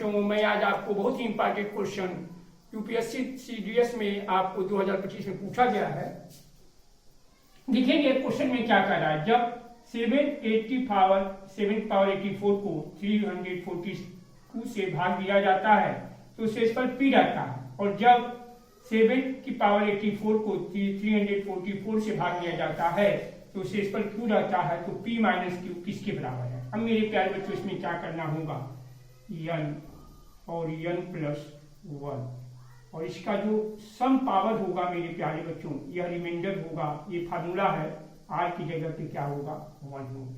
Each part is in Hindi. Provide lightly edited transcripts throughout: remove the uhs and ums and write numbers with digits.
बच्चों, मैं आज आपको बहुत ही इंपॉर्टेंट क्वेश्चन यूपीएससी सीडीएस में आपको 2025 में पूछा गया है। देखेंगे क्वेश्चन में क्या कह रहा है। जब 7 पावर 84 को 342 से भाग दिया जाता है तो शेषफल p रहता है, और जब 7 की पावर 84 को 344 से भाग दिया जाता है तो शेषफल q रहता है। तो p माइनस क्यू किसके बराबर है? अब मेरे प्यारे बच्चों इसमें क्या करना होगा, n और n प्लस 1, और इसका जो सम पावर होगा मेरे प्यारे बच्चों, यह रिमाइंडर होगा। ये फार्मूला है, r की जगह पे क्या होगा 1 होगा,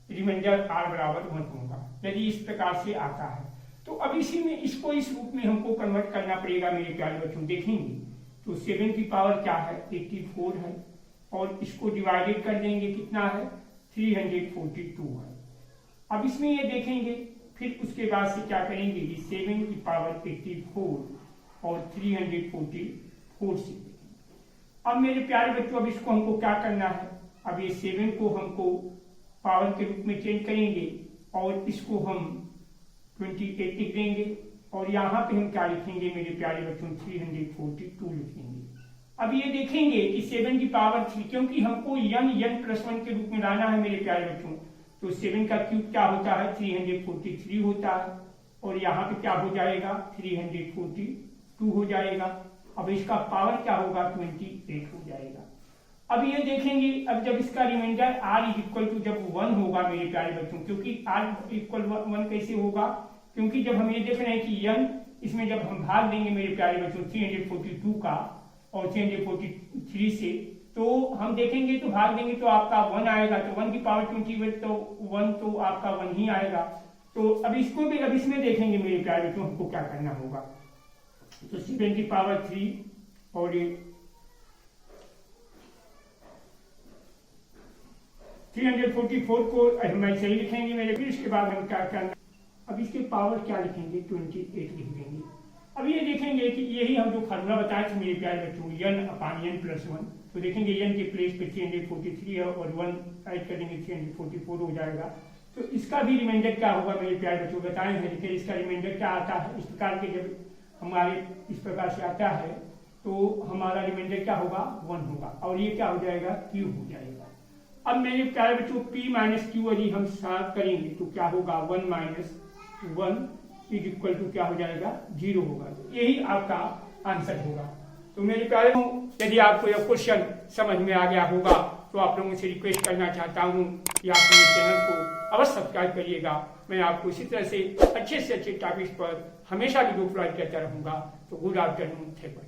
रिमाइंडर r बराबर 1 होगा। यदि इस प्रकार से आता है तो अब इसी में इसको इस रूप में हमको कन्वर्ट करना पड़ेगा मेरे प्यारे बच्चों। देखेंगे तो 7 की पावर क्या है 84 है, और इसको डिवाइडेड कर देंगे, कितना है 342 है। अब इसमें ये देखेंगे, फिर उसके बाद से क्या करेंगे, 7 की पावर 84 और 344 से। अब मेरे प्यारे बच्चों अब इसको हमको क्या करना है, अब ये 7 को हमको पावर के रूप में चेंज करेंगे और इसको हम 28 लिख देंगे, और यहाँ पे हम क्या लिखेंगे मेरे प्यारे बच्चों 342 लिखेंगे। अब ये देखेंगे कि 7 की पावर 3, क्योंकि हमको n प्लस 1 के रूप में लाना है मेरे प्यारे बच्चों, तो 7 का क्यूब क्या होता है 343 होता है, और यहाँ पे क्या हो जाएगा 342 हो जाएगा। अब इसका पावर क्या होगा 28 हो जाएगा। अब ये देखेंगे, अब जब इसका रिमाइंडर r इक्वल टू जब 1 होगा मेरे प्यारे बच्चों, क्योंकि r इक्वल 1 कैसे होगा, क्योंकि जब हम ये देख रहे हैं कि n इसमें जब हम भाग देंगे मेरे प्यारे बच्चों 342 का और 343 से, तो हम देखेंगे तो भाग देंगे तो आपका 1 आएगा, तो 1 की पावर 20 तो 1 तो आपका 1 ही आएगा। तो अब इसको भी अब इसमें देखेंगे मेरे प्यारे बच्चों हमको क्या करना होगा, तो 7 की पावर 3 और ये 344 को हम ऐसे ही लिखेंगे मेरे, फिर इसके बाद हम क्या करना, अब इसके पावर क्या लिखेंगे 28 लिख देंगे। अब ये देखेंगे कि यही हम जो फार्मूला बताए थे मेरे प्यारे बच्चों n/n प्लस 1, तो देखेंगे n के प्लेस पे 343 है और 1 ऐड करेंगे 344 हो जाएगा। तो इसका भी रिमाइंडर क्या होगा मेरे प्यारे बच्चों बताए हैं, फिर इसका रिमाइंडर क्या आता है इस प्रकार के, जब हमारे इस प्रकार से आता है तो हमारा रिमाइंडर क्या होगा 1 होगा, और ये क्या हो जाएगा q हो जाएगा। अब मेरे प्यारे बच्चों p माइनस क्यू यदि हम सॉल्व करेंगे तो क्या होगा 1 माइनस 1 इज इक्वल टू क्या हो जाएगा 0 होगा। यही आपका आंसर होगा। तो मेरे प्यारे यदि आपको यह क्वेश्चन समझ में आ गया होगा तो आप लोगों से रिक्वेस्ट करना चाहता हूँ कि आप मेरे चैनल को अवश्य सब्सक्राइब करिएगा। मैं आपको इसी तरह से अच्छे टॉपिक्स पर हमेशा वीडियो प्रोवाइड करता रहूँगा। तो गुड आफ्टरनून, थैंक यू।